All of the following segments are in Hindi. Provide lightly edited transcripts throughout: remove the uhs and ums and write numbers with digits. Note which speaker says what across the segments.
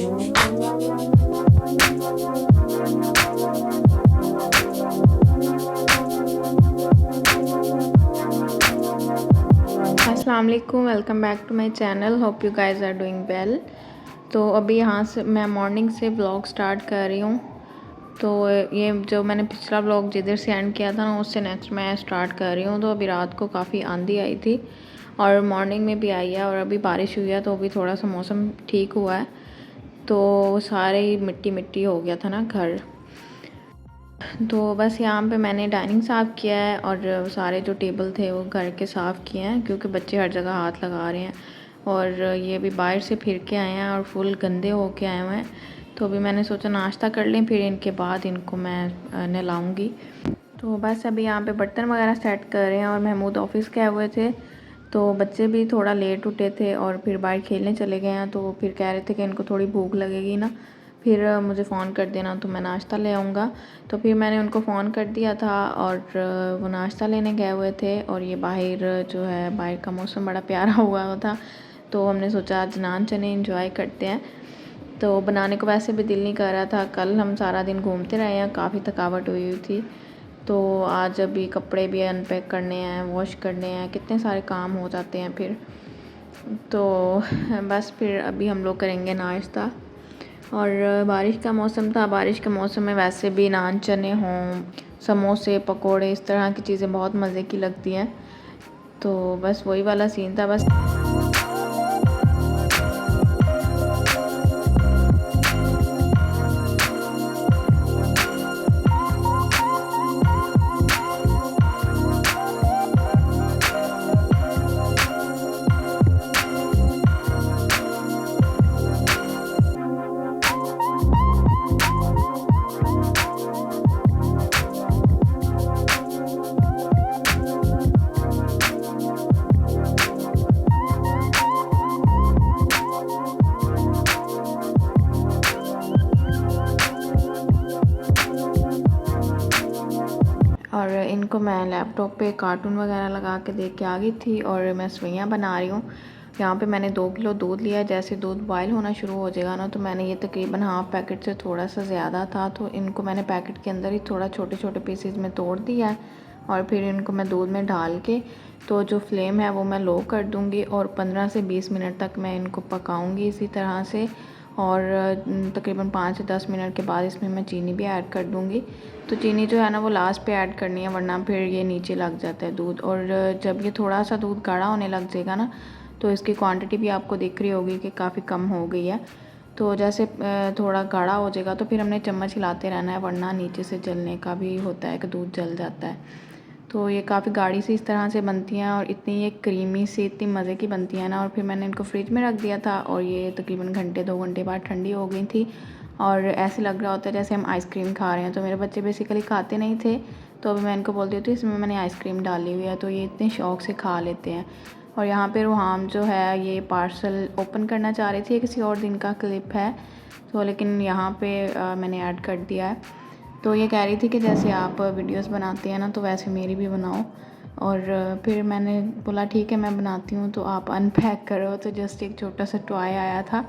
Speaker 1: अस्सलाम वालेकुम, welcome back to my channel. Hope you guys are doing well. तो अभी यहाँ से मैं मॉर्निंग से व्लॉग स्टार्ट कर रही हूँ। तो ये जो मैंने पिछला व्लॉग जिधर से एंड किया था ना, उससे नेक्स्ट मैं स्टार्ट कर रही हूँ। तो अभी रात को काफ़ी आंधी आई थी और मॉर्निंग में भी आई है, और अभी बारिश हुई है, तो अभी थोड़ा सा मौसम ठीक हुआ है। तो सारे ही मिट्टी मिट्टी हो गया था ना घर। तो बस यहाँ पे मैंने डाइनिंग साफ़ किया है, और सारे जो टेबल थे वो घर के साफ़ किए हैं, क्योंकि बच्चे हर जगह हाथ लगा रहे हैं। और ये भी बाहर से फिर के आए हैं और फुल गंदे हो के आए हुए हैं। तो अभी मैंने सोचा नाश्ता कर लें, फिर इनके बाद इनको मैं नहलाऊँगी। तो बस अभी यहाँ पे बर्तन वगैरह सेट कर रहे हैं, और महमूद ऑफिस गए हुए थे। तो बच्चे भी थोड़ा लेट उठे थे और फिर बाहर खेलने चले गए हैं। तो फिर कह रहे थे कि इनको थोड़ी भूख लगेगी ना, फिर मुझे फ़ोन कर देना तो मैं नाश्ता ले आऊँगा। तो फिर मैंने उनको फ़ोन कर दिया था, और वो नाश्ता लेने गए हुए थे। और ये बाहर जो है, बाहर का मौसम बड़ा प्यारा हुआ था। तो हमने सोचा आज नान चने इंजॉय करते हैं। तो बनाने को वैसे भी दिल नहीं कर रहा था, कल हम सारा दिन घूमते रहे हैं, काफ़ी थकावट हुई हुई थी। तो आज अभी कपड़े भी अनपैक करने हैं, वॉश करने हैं, कितने सारे काम हो जाते हैं फिर। तो बस फिर अभी हम लोग करेंगे नाश्ता। और बारिश का मौसम था, बारिश के मौसम में वैसे भी नान चने हों, समोसे, पकोड़े, इस तरह की चीज़ें बहुत मज़े की लगती हैं। तो बस वही वाला सीन था बस। और इनको मैं लैपटॉप पे कार्टून वगैरह लगा के देख के आ गई थी, और मैं सेवइयाँ बना रही हूँ। यहाँ पे मैंने 2 किलो दूध लिया है। जैसे दूध बॉयल होना शुरू हो जाएगा ना, तो मैंने ये तकरीबन हाफ़ पैकेट से थोड़ा सा ज़्यादा था, तो इनको मैंने पैकेट के अंदर ही थोड़ा छोटे छोटे पीसेज में तोड़ दिया है। और फिर इनको मैं दूध में डाल के, तो जो फ्लेम है वो मैं लो कर दूँगी, और 15 से 20 मिनट तक मैं इनको पकाऊँगी इसी तरह से। और तकरीबन 5 से 10 मिनट के बाद इसमें मैं चीनी भी ऐड कर दूँगी। तो चीनी जो है ना, वो लास्ट पे ऐड करनी है, वरना फिर ये नीचे लग जाता है दूध। और जब ये थोड़ा सा दूध गाढ़ा होने लग जाएगा ना, तो इसकी क्वांटिटी भी आपको दिख रही होगी कि काफ़ी कम हो गई है। तो जैसे थोड़ा गाढ़ा हो जाएगा, तो फिर हमने चम्मच हिलाते रहना है, वरना नीचे से जलने का भी होता है कि दूध जल जाता है। तो ये काफ़ी गाढ़ी सी इस तरह से बनती हैं, और इतनी ये क्रीमी सी, इतनी मज़े की बनती है ना। और फिर मैंने इनको फ्रिज में रख दिया था, और ये तकरीबन घंटे 2 घंटे बाद ठंडी हो गई थी। और ऐसे लग रहा होता है जैसे हम आइसक्रीम खा रहे हैं। तो मेरे बच्चे बेसिकली खाते नहीं थे, तो अभी मैं इनको बोलती हूँ इसमें मैंने आइसक्रीम डाली हुई है, तो ये इतने शौक़ से खा लेते हैं। और यहाँ पे रुहाम जो है, ये पार्सल ओपन करना चाह रही थी, किसी और दिन का क्लिप है तो, लेकिन यहाँ पे मैंने ऐड कर दिया है। तो ये कह रही थी कि जैसे आप वीडियोस बनाते हैं ना, तो वैसे मेरी भी बनाओ। और फिर मैंने बोला ठीक है मैं बनाती हूँ, तो आप अनपैक करो। तो जस्ट एक छोटा सा टॉय आया था,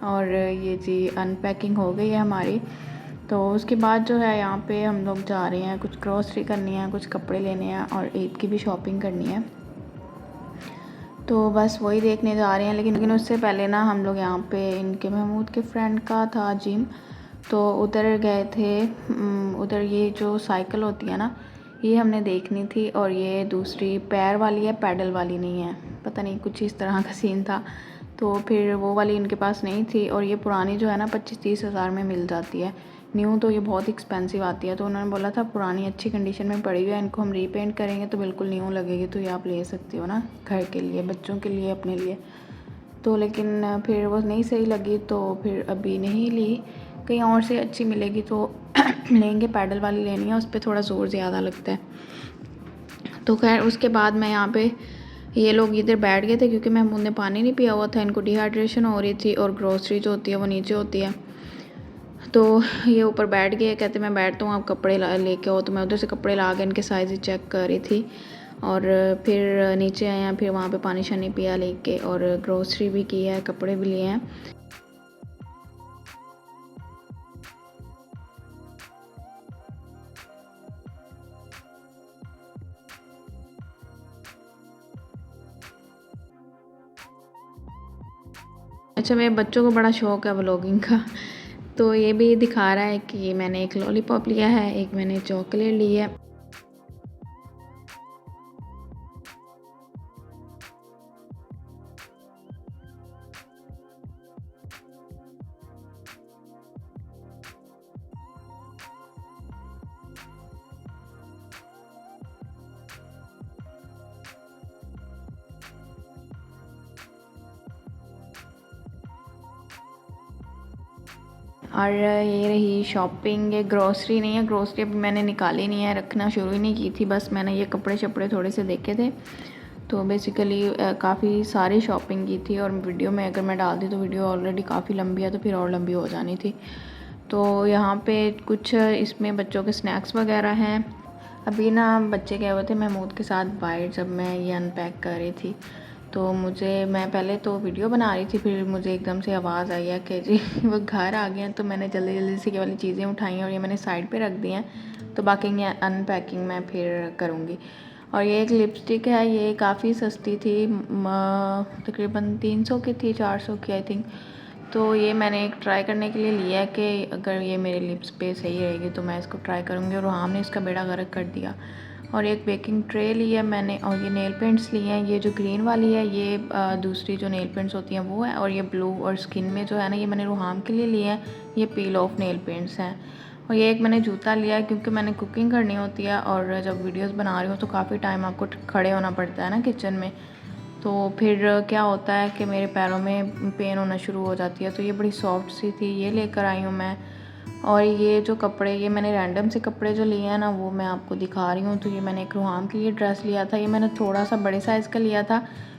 Speaker 1: और ये जी अनपैकिंग हो गई है हमारी। तो उसके बाद जो है, यहाँ पे हम लोग जा रहे हैं, कुछ ग्रॉसरी करनी है, कुछ कपड़े लेने हैं, और ईद की भी शॉपिंग करनी है। तो बस वही देखने जा रहे हैं। लेकिन उससे पहले ना, हम लोग यहाँ पे इनके महमूद के फ्रेंड का था जिम, तो उधर गए थे। उधर ये जो साइकिल होती है ना, ये हमने देखनी थी, और ये दूसरी पैर वाली है, पैडल वाली नहीं है, पता नहीं कुछ इस तरह का सीन था। तो फिर वो वाली इनके पास नहीं थी, और ये पुरानी जो है ना 25-30 हज़ार में मिल जाती है। न्यू तो ये बहुत एक्सपेंसिव आती है। तो उन्होंने बोला था पुरानी अच्छी कंडीशन में पड़ी हुई है, इनको हम रीपेंट करेंगे तो बिल्कुल न्यू लगेगी, तो ये आप ले सकते हो ना, घर के लिए, बच्चों के लिए, अपने लिए। तो लेकिन फिर वो नहीं सही लगी, तो फिर अभी नहीं ली। कहीं और से अच्छी मिलेगी तो लेंगे। पैडल वाली लेनी है, उस पर थोड़ा ज़ोर ज़्यादा लगता है। तो खैर उसके बाद मैं यहाँ पे, ये लोग इधर बैठ गए थे, क्योंकि महमूद ने पानी नहीं पिया हुआ था, इनको डिहाइड्रेशन हो रही थी, और ग्रोसरी जो होती है वो नीचे होती है। तो ये ऊपर बैठ गए, कहते मैं बैठता हूँ, आप कपड़े लेके आओ। तो मैं उधर से कपड़े ला के इनके साइज़ चेक कर रही थी, और फिर नीचे आए हैं, फिर वहाँ पे पानी शानी पिया लेके, और ग्रोसरी भी की है, कपड़े भी लिए हैं। अच्छा, मेरे बच्चों को बड़ा शौक़ है व्लॉगिंग का, तो ये भी दिखा रहा है कि मैंने एक लॉलीपॉप लिया है, एक मैंने चॉकलेट ली है। और ये रही शॉपिंग। ये ग्रोसरी नहीं है, ग्रोसरी अभी मैंने निकाली नहीं है, रखना शुरू ही नहीं की थी, बस मैंने ये कपड़े शपड़े थोड़े से देखे थे। तो बेसिकली काफ़ी सारी शॉपिंग की थी, और वीडियो में अगर मैं डालती तो वीडियो ऑलरेडी काफ़ी लंबी है तो फिर और लंबी हो जानी थी। तो यहाँ पे कुछ इसमें बच्चों के स्नैक्स वगैरह हैं। अभी ना बच्चे गए हुए थे महमूद के साथ बाहर, जब मैं ये अनपैक कर रही थी तो मैं पहले तो वीडियो बना रही थी, फिर मुझे एकदम से आवाज़ आई है कि जी वो घर आ गए हैं। तो मैंने जल्दी जल्दी से ये वाली चीज़ें उठाई और ये मैंने साइड पे रख दी हैं, तो बाकी ये अनपैकिंग मैं फिर करूँगी। और ये एक लिपस्टिक है, ये काफ़ी सस्ती थी, तकरीबन 300 की थी, 400 की आई थिंक। तो ये मैंने एक ट्राई करने के लिए लिया है कि अगर ये मेरे लिप्स पे सही रहेगी तो मैं इसको ट्राई करूँगी, और हमने इसका बेड़ा गर्क कर दिया। और एक बेकिंग ट्रे ली है मैंने, और ये नेल पेंट्स लिए हैं। ये जो ग्रीन वाली है ये दूसरी जो नेल पेंट्स होती हैं वो है, और ये ब्लू और स्किन में जो है ना ये मैंने रूहाम के लिए लिए हैं, ये पील ऑफ नेल पेंट्स हैं। और ये एक मैंने जूता लिया है क्योंकि मैंने कुकिंग करनी होती है, और जब वीडियोस बना रही हूँ तो काफ़ी टाइम आपको खड़े होना पड़ता है ना किचन में, तो फिर क्या होता है कि मेरे पैरों में पेन होना शुरू हो जाती है। तो ये बड़ी सॉफ्ट सी थी, ये लेकर आई हूँ मैं। और ये जो कपड़े, ये मैंने रैंडम से कपड़े जो लिए हैं ना वो मैं आपको दिखा रही हूँ। तो ये मैंने एक रूहाम के लिए ड्रेस लिया था, ये मैंने थोड़ा सा बड़े साइज़ का लिया था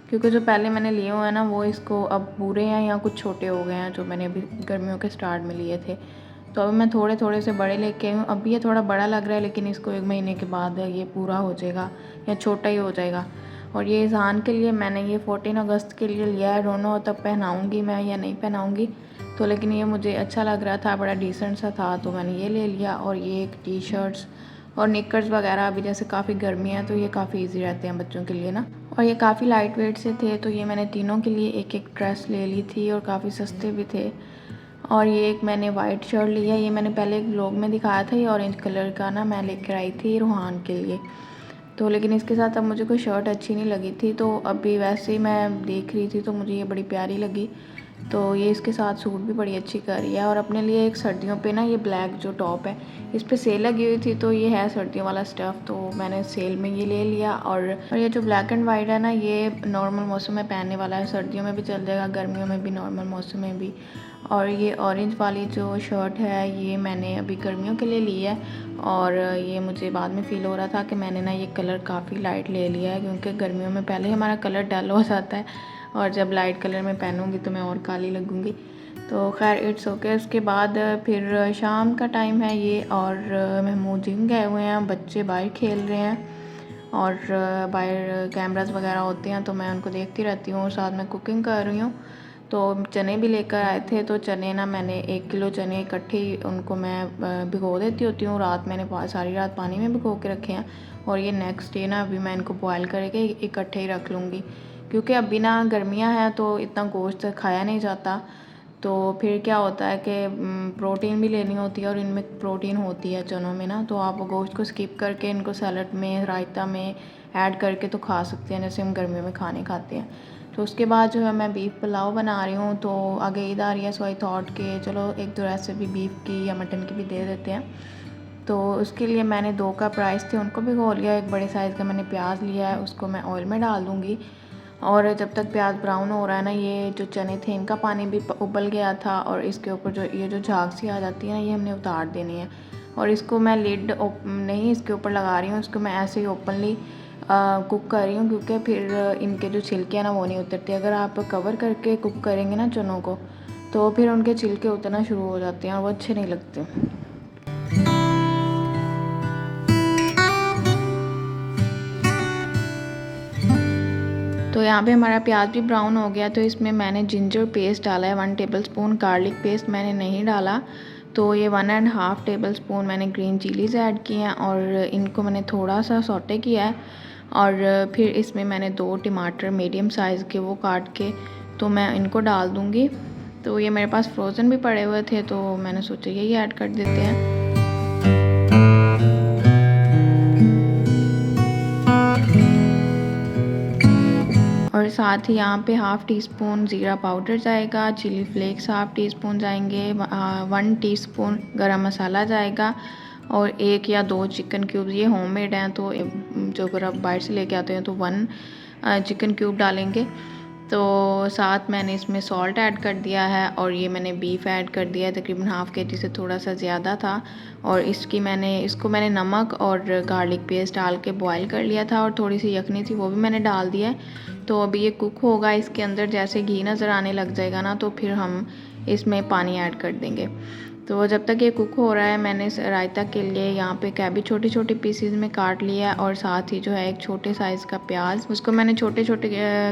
Speaker 1: क्योंकि जो पहले मैंने लिए हुए हैं ना वो इसको अब पूरे हैं या कुछ छोटे हो गए हैं, जो मैंने अभी गर्मियों के स्टार्ट में लिए थे। तो अभी मैं थोड़े थोड़े से बड़े लेके आई हूँ। अभी ये थोड़ा बड़ा लग रहा है, लेकिन इसको 1 महीने के बाद ये पूरा हो जाएगा या छोटा ही हो जाएगा। और ये ईज़ान के लिए मैंने ये 14 अगस्त के लिए लिया है, दोनों तब पहनाऊँगी मैं या नहीं पहनाऊँगी, तो लेकिन ये मुझे अच्छा लग रहा था, बड़ा डिसेंट सा था, तो मैंने ये ले लिया। और ये एक टी शर्ट्स और निकर्स वगैरह, अभी जैसे काफ़ी गर्मी है तो ये काफ़ी इजी रहते हैं बच्चों के लिए ना, और ये काफ़ी लाइट वेट से थे। तो ये मैंने तीनों के लिए एक एक ड्रेस ले ली थी, और काफ़ी सस्ते भी थे। और ये एक मैंने वाइट शर्ट लिया, ये मैंने पहले एक व्लॉग में दिखाया था, ये ऑरेंज कलर का ना मैं लेकर आई थी रूहान के लिए। तो लेकिन इसके साथ अब मुझे कोई शर्ट अच्छी नहीं लगी थी, तो अभी वैसे ही मैं देख रही थी तो मुझे ये बड़ी प्यारी लगी, तो ये इसके साथ सूट भी बड़ी अच्छी कर रही है। और अपने लिए एक सर्दियों पे ना ये ब्लैक जो टॉप है इस पे सेल लगी हुई थी, तो ये है सर्दियों वाला स्टफ़, तो मैंने सेल में ये ले लिया। और ये जो ब्लैक एंड वाइट है ना ये नॉर्मल मौसम में पहनने वाला है, सर्दियों में भी चल जाएगा, गर्मियों में भी, नॉर्मल मौसम में भी। और ये ऑरेंज वाली जो शर्ट है ये मैंने अभी गर्मियों के लिए ली है, और ये मुझे बाद में फ़ील हो रहा था कि मैंने ना ये कलर काफ़ी लाइट ले लिया है, क्योंकि गर्मियों में पहले ही हमारा कलर डल हो जाता है, और जब लाइट कलर में पहनूंगी तो मैं और काली लगूंगी। तो खैर इट्स ओके। उसके बाद फिर शाम का टाइम है ये, और महमूद जिम गए हुए हैं, बच्चे बाहर खेल रहे हैं, और बाहर कैमरास वगैरह होते हैं तो मैं उनको देखती रहती हूँ, और साथ में कुकिंग कर रही हूँ। तो चने भी लेकर आए थे, तो चने ना मैंने 1 किलो चने इकट्ठे ही उनको मैं भिगो देती होती हूँ रात, मैंने सारी रात पानी में भिगो के रखे हैं, और ये नेक्स्ट डे ना अभी मैं इनको बॉयल करके इकट्ठे ही रख लूँगी, क्योंकि अभी ना गर्मियाँ हैं तो इतना गोश्त खाया नहीं जाता। तो फिर क्या होता है कि प्रोटीन भी लेनी होती है, और इनमें प्रोटीन होती है चनों में ना, तो आप गोश्त को स्किप करके इनको सैलड में, रायता में ऐड करके तो खा सकते हैं, जैसे हम गर्मियों में खाने खाते हैं। तो उसके बाद जो है मैं बीफ पुलाव बना रही हूँ, तो आगे ईद आ रही है, सो आई थॉट के चलो एक दो रेसिपी बीफ की या मटन की भी दे देते हैं। तो उसके लिए मैंने 2 कप राइस थे उनको भिगो लिया, एक बड़े साइज़ का मैंने प्याज लिया है, उसको मैं ऑयल में डाल दूँगी, और जब तक प्याज ब्राउन हो रहा है ना, ये जो चने थे इनका पानी भी उबल गया था, और इसके ऊपर जो ये जो झाग सी आ जाती है ना ये हमने उतार देनी है। और इसको मैं लिड नहीं इसके ऊपर लगा रही हूँ, इसको मैं ऐसे ही ओपनली कुक कर रही हूँ, क्योंकि फिर इनके जो छिलके हैं ना वो नहीं उतरते। अगर आप कवर करके कुक करेंगे ना चनों को, तो फिर उनके छिलके उतरना शुरू हो जाते हैं और वो अच्छे नहीं लगते। तो यहाँ पे हमारा प्याज भी ब्राउन हो गया, तो इसमें मैंने जिंजर पेस्ट डाला है 1 टेबलस्पून, गार्लिक पेस्ट मैंने नहीं डाला। तो ये 1.5 टेबलस्पून मैंने ग्रीन चिलीज़ ऐड किए हैं, और इनको मैंने थोड़ा सा सौटे किया है। और फिर इसमें मैंने 2 टमाटर मीडियम साइज़ के वो काट के तो मैं इनको डाल दूँगी। तो ये मेरे पास फ्रोज़न भी पड़े हुए थे तो मैंने सोचा यही ऐड कर देते हैं। और साथ ही यहाँ पे हाफ़ टी स्पून ज़ीरा पाउडर जाएगा, chilli flakes half teaspoon जाएंगे, 1 टीस्पून गरम मसाला जाएगा और 1 या 2 चिकन क्यूब। ये होममेड हैं तो जो अगर आप बाहर से लेके आते हैं तो 1 चिकन क्यूब डालेंगे। तो साथ मैंने इसमें सॉल्ट ऐड कर दिया है और ये मैंने बीफ ऐड कर दिया है, तकरीबन हाफ़ केजी से थोड़ा सा ज़्यादा था। और इसको मैंने नमक और गार्लिक पेस्ट डाल के बॉईल कर लिया था और थोड़ी सी यखनी थी वो भी मैंने डाल दिया है। तो अभी ये कुक होगा, इसके अंदर जैसे घी नज़र आने लग जाएगा ना तो फिर हम इसमें पानी ऐड कर देंगे। तो जब तक ये कुक हो रहा है मैंने रायता के लिए यहाँ पे कैबेज छोटी छोटी पीसीज में काट लिया है और साथ ही जो है एक छोटे साइज़ का प्याज, उसको मैंने छोटे छोटे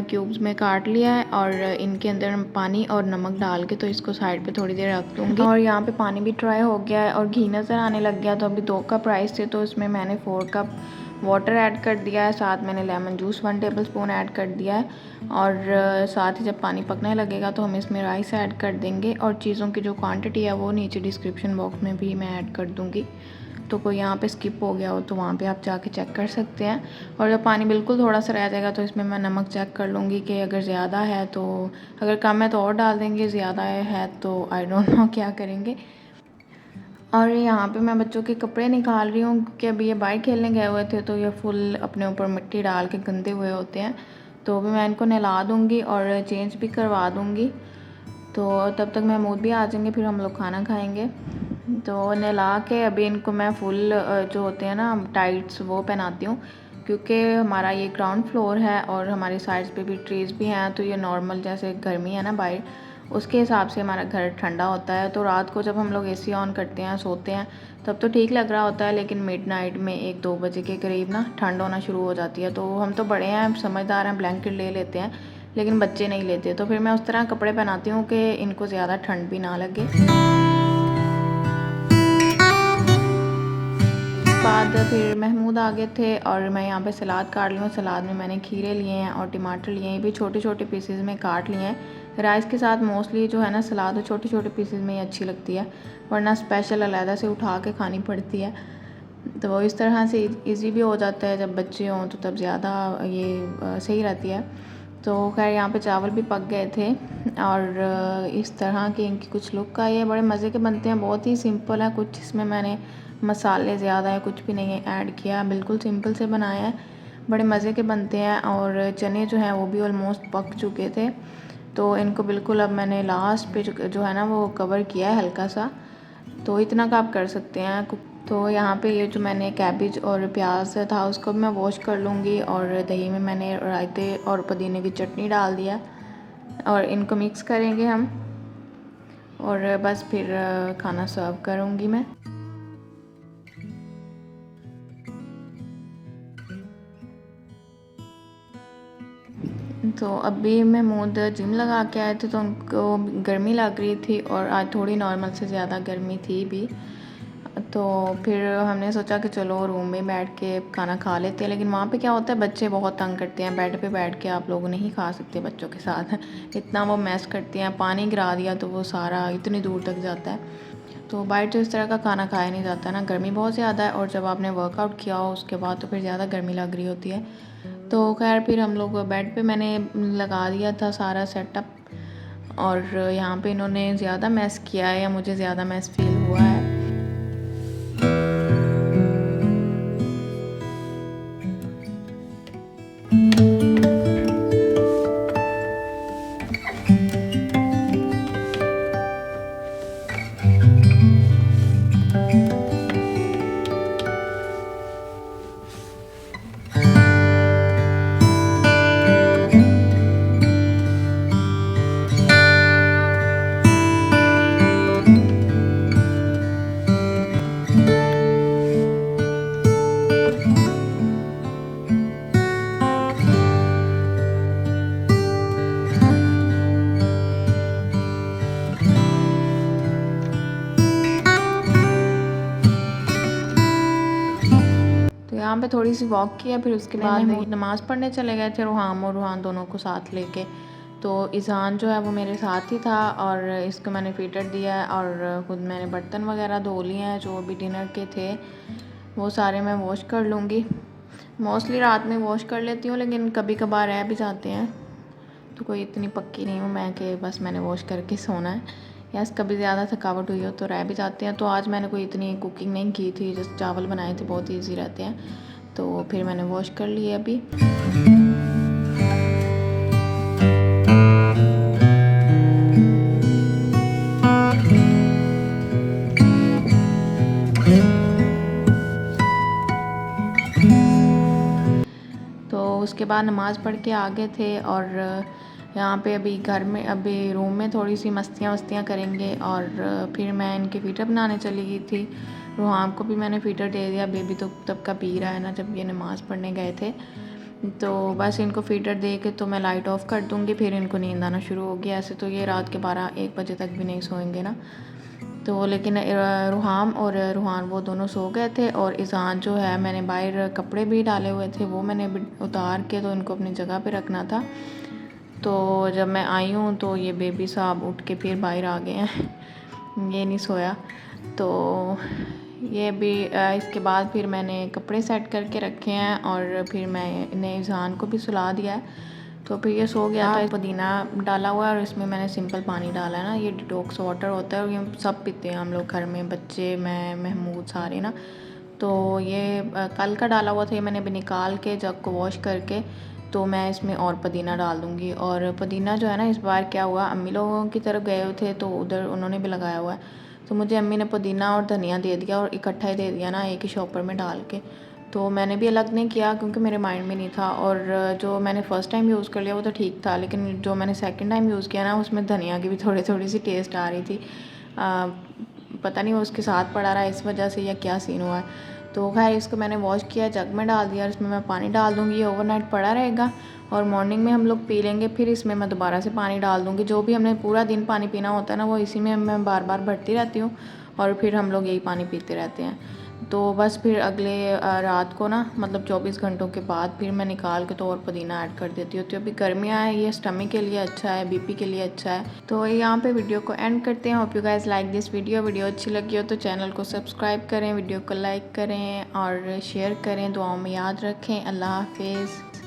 Speaker 1: क्यूब्स में काट लिया है और इनके अंदर पानी और नमक डाल के तो इसको साइड पे थोड़ी देर रख दूँगी। और यहाँ पे पानी भी ट्राई हो गया है और घी नज़र आने लग गया। तो अभी 2 कप राइस थे तो इसमें मैंने 4 कप वाटर ऐड कर दिया है, साथ मैंने लेमन जूस 1 टेबलस्पून ऐड कर दिया है और साथ ही जब पानी पकने लगेगा तो हम इसमें राइस ऐड कर देंगे। और चीज़ों की जो क्वांटिटी है वो नीचे डिस्क्रिप्शन बॉक्स में भी मैं ऐड कर दूँगी, तो कोई यहाँ पे स्किप हो गया हो तो वहाँ पे आप जाके चेक कर सकते हैं। और जब पानी बिल्कुल थोड़ा सा रह जाएगा तो इसमें मैं नमक चेक कर लूँगी कि अगर ज़्यादा है तो, अगर कम है तो और डाल देंगे, ज़्यादा है तो आई डोंट नो क्या करेंगे। और यहाँ पे मैं बच्चों के कपड़े निकाल रही हूँ क्योंकि अभी ये बाहर खेलने गए हुए थे तो ये फुल अपने ऊपर मिट्टी डाल के गंदे हुए होते हैं। तो अभी मैं इनको नहला दूँगी और चेंज भी करवा दूँगी। तो तब तक महमूद भी आ जाएंगे, फिर हम लोग खाना खाएंगे। तो नहला के अभी इनको मैं फुल जो होते हैं ना टाइट्स वो पहनाती हूँ, क्योंकि हमारा ये ग्राउंड फ्लोर है और हमारी साइड्स पे भी ट्रीज़ भी हैं। तो ये नॉर्मल जैसे गर्मी है ना बाहर, उसके हिसाब से हमारा घर ठंडा होता है। तो रात को जब हम लोग एसी ऑन करते हैं सोते हैं तब तो ठीक लग रहा होता है, लेकिन मिडनाइट में 1-2 बजे के करीब ना ठंड होना शुरू हो जाती है। तो हम तो बड़े हैं, समझदार हैं, ब्लैंकेट ले लेते हैं, लेकिन बच्चे नहीं लेते। तो फिर मैं उस तरह कपड़े पहनाती हूँ कि इनको ज़्यादा ठंड भी ना लगे। बाद फिर महमूद आ गए थे और मैं यहाँ पे सलाद काट ली हूँ। सलाद में मैंने खीरे लिए हैं और टमाटर लिए हैं, ये भी छोटे छोटे पीसेस में काट लिए हैं। राइस के साथ मोस्टली जो है ना सलाद वो छोटे छोटे पीसेस में ही अच्छी लगती है, वरना स्पेशल अलहदा से उठा के खानी पड़ती है। तो वो इस तरह से इजी भी हो जाता है, जब बच्चे हों तो तब ज़्यादा ये सही रहती है। तो खैर यहाँ पे चावल भी पक गए थे और इस तरह की इनकी कुछ लुक आई है। बड़े मज़े के बनते हैं, बहुत ही सिंपल है, कुछ इसमें मैंने मसाले ज़्यादा है कुछ भी नहीं ऐड किया, बिल्कुल सिंपल से बनाया है, बड़े मज़े के बनते हैं। और चने जो हैं वो भी ऑलमोस्ट पक चुके थे, तो इनको बिल्कुल अब मैंने लास्ट पे जो है ना वो कवर किया है हल्का सा। तो इतना का आप कर सकते हैं। तो यहाँ पे ये जो मैंने कैबेज और प्याज था उसको भी मैं वॉश कर लूँगी और दही में मैंने रायते और पुदीने की चटनी डाल दिया और इनको मिक्स करेंगे हम और बस फिर खाना सर्व करूँगी मैं। तो अभी महमूद जिम लगा के आए थे तो उनको गर्मी लग रही थी और आज थोड़ी नॉर्मल से ज़्यादा गर्मी थी भी। तो फिर हमने सोचा कि चलो रूम में बैठ के खाना खा लेते हैं, लेकिन वहाँ पे क्या होता है बच्चे बहुत तंग करते हैं, बेड पे बैठ के आप लोग नहीं खा सकते बच्चों के साथ इतना वो मैस करते हैं, पानी गिरा दिया तो वो सारा इतनी दूर तक जाता है। तो बाहर तो इस तरह का खाना खाया नहीं जाता ना, गर्मी बहुत ज़्यादा है और जब आपने वर्कआउट किया हो उसके बाद तो फिर ज़्यादा गर्मी लग रही होती है। तो खैर फिर हम लोग बेड पे मैंने लगा दिया था सारा सेटअप और यहाँ पे इन्होंने ज़्यादा मैस किया है या मुझे ज़्यादा मैस फील हुआ है। यहाँ पे थोड़ी सी वॉक किया, फिर उसके बाद नमाज़ पढ़ने चले गए थे रुहाम और रूहान दोनों को साथ लेके। तो इज़ान जो है वो मेरे साथ ही था और इसको मैंने फीटर दिया है और खुद मैंने बर्तन वगैरह धो लिए हैं जो अभी डिनर के थे, वो सारे मैं वॉश कर लूँगी। मोस्टली रात में वॉश कर लेती हूँ, लेकिन कभी कभार रह भी जाते हैं, तो कोई इतनी पक्की नहीं हूँ मैं कि बस मैंने वॉश करके सोना है। यस, कभी ज़्यादा थकावट हुई हो तो रह भी जाते हैं। तो आज मैंने कोई इतनी कुकिंग नहीं की थी, जस्ट चावल बनाए थे, बहुत ईजी रहते हैं, तो फिर मैंने वॉश कर लिए अभी। तो उसके बाद नमाज़ पढ़ के आ गए थे और यहाँ पे अभी घर में अभी रूम में थोड़ी सी मस्तियाँ वस्तियाँ करेंगे और फिर मैं इनके फ़ीटर बनाने चली गई थी। रूहान को भी मैंने फ़ीटर दे दिया, बेबी तो तब का पी रहा है ना, जब ये नमाज़ पढ़ने गए थे। तो बस इनको फ़ीटर दे के तो मैं लाइट ऑफ़ कर दूँगी, फिर इनको नींद आना शुरू होगी। ऐसे तो ये रात के 12-1 बजे तक भी नहीं सोएंगे ना, तो लेकिन रुहाम और रूहान वो दोनों सो गए थे। और इज़ान जो है, मैंने बाहर कपड़े भी डाले हुए थे, वो मैंने उतार के तो इनको अपनी जगह पे रखना था। तो जब मैं आई हूँ तो ये बेबी साहब उठ के फिर बाहर आ गए हैं, ये नहीं सोया। तो ये भी इसके बाद फिर मैंने कपड़े सेट करके रखे हैं और फिर मैंने इज़ान को भी सुला दिया है। तो फिर ये सो गया था। पुदीना डाला हुआ है और इसमें मैंने सिंपल पानी डाला है ना, ये डिटॉक्स वाटर होता है और ये सब पीते हैं हम लोग घर में, बच्चे, मैं, महमूद, सारे ना। तो ये कल का डाला हुआ था, ये मैंने भी निकाल के जग को वॉश करके तो मैं इसमें और पुदीना डाल दूँगी। और पुदीना जो है ना, इस बार क्या हुआ, अम्मी लोगों की तरफ गए हुए थे तो उधर उन्होंने भी लगाया हुआ है, तो मुझे अम्मी ने पुदीना और धनिया दे दिया और इकट्ठा ही दे दिया ना, एक ही शॉपर में डाल के। तो मैंने भी अलग नहीं किया क्योंकि मेरे माइंड में नहीं था। और जो मैंने फ़र्स्ट टाइम यूज़ कर लिया वो तो ठीक था, लेकिन जो मैंने सेकंड टाइम यूज़ किया ना, उसमें धनिया की भी थोड़ी सी टेस्ट आ रही थी। पता नहीं वो उसके साथ पड़ा रहा इस वजह से या क्या सीन हुआ है। तो खैर इसको मैंने वॉश किया, जग में डाल दिया, इसमें मैं पानी डाल दूँगी, ये ओवरनाइट पड़ा रहेगा और मॉर्निंग में हम लोग पी लेंगे। फिर इसमें मैं दोबारा से पानी डाल दूँगी, जो भी हमने पूरा दिन पानी पीना होता है ना, वो इसी में मैं बार बार भरती रहती हूँ और फिर हम लोग यही पानी पीते रहते हैं। तो बस फिर अगले रात को ना, मतलब 24 घंटों के बाद फिर मैं निकाल के तो और पुदीना ऐड कर देती हूँ। तो अभी गर्मियाँ हैं, ये स्टमक के लिए अच्छा है, बीपी के लिए अच्छा है। तो यहाँ पे वीडियो को एंड करते हैं। Hope you guys like this video अच्छी लगी हो तो चैनल को सब्सक्राइब करें, वीडियो को लाइक करें और शेयर करें, दुआओं में याद रखें। अल्लाह हाफिज़।